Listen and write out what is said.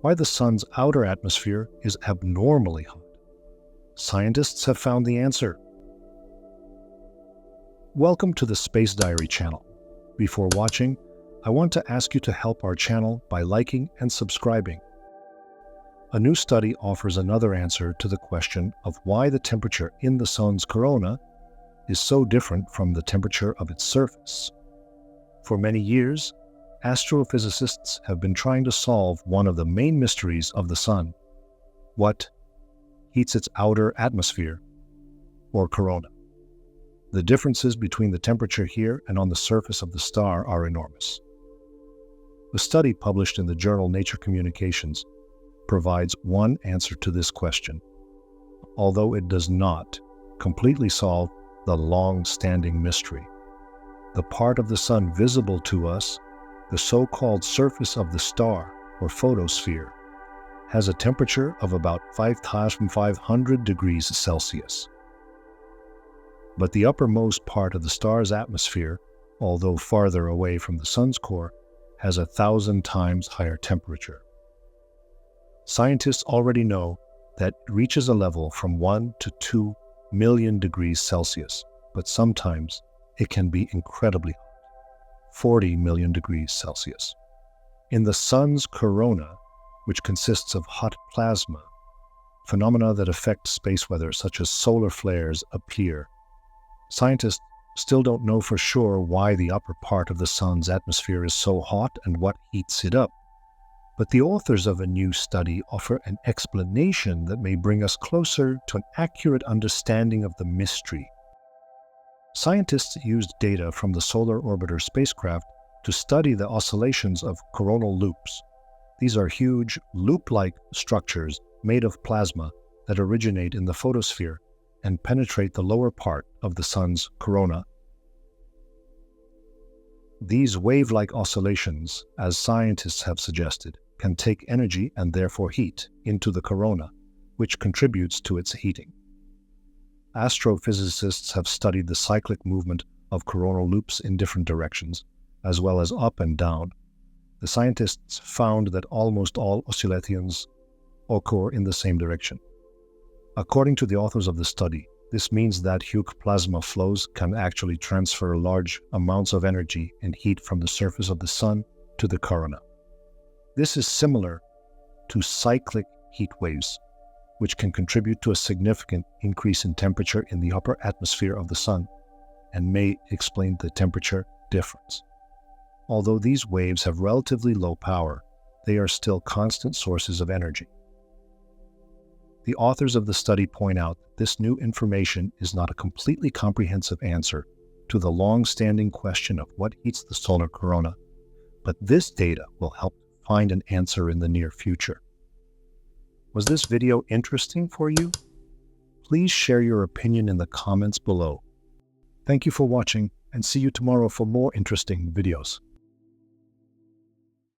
why the Sun's outer atmosphere is abnormally hot. Scientists have found the answer. Welcome to the Space Diary channel. Before watching, I want to ask you to help our channel by liking and subscribing. A new study offers another answer to the question of why the temperature in the Sun's corona is so different from the temperature of its surface. For many years, astrophysicists have been trying to solve one of the main mysteries of the Sun: what heats its outer atmosphere, or corona. The differences between the temperature here and on the surface of the star are enormous. A study published in the journal Nature Communications provides one answer to this question, although it does not completely solve the long-standing mystery. The part of the Sun visible to us, the so-called surface of the star, or photosphere, has a temperature of about 5,500 degrees Celsius. But the uppermost part of the star's atmosphere, although farther away from the Sun's core, has 1,000 times higher temperature. Scientists already know that it reaches a level from 1 to 2 million degrees Celsius, but sometimes it can be incredibly hot, 40 million degrees Celsius. In the Sun's corona, which consists of hot plasma, phenomena that affect space weather such as solar flares appear. Scientists still don't know for sure why the upper part of the Sun's atmosphere is so hot and what heats it up. But the authors of a new study offer an explanation that may bring us closer to an accurate understanding of the mystery. Scientists used data from the Solar Orbiter spacecraft to study the oscillations of coronal loops. These are huge, loop-like structures made of plasma that originate in the photosphere and penetrate the lower part of the Sun's corona. These wave-like oscillations, as scientists have suggested, can take energy and therefore heat into the corona, which contributes to its heating. Astrophysicists have studied the cyclic movement of coronal loops in different directions, as well as up and down. The scientists found that almost all oscillations occur in the same direction. According to the authors of the study, this means that huge plasma flows can actually transfer large amounts of energy and heat from the surface of the Sun to the corona. This is similar to cyclic heat waves, which can contribute to a significant increase in temperature in the upper atmosphere of the Sun and may explain the temperature difference. Although these waves have relatively low power, they are still constant sources of energy. The authors of the study point out that this new information is not a completely comprehensive answer to the long-standing question of what heats the solar corona, but this data will help find an answer in the near future. Was this video interesting for you? Please share your opinion in the comments below. Thank you for watching, and see you tomorrow for more interesting videos.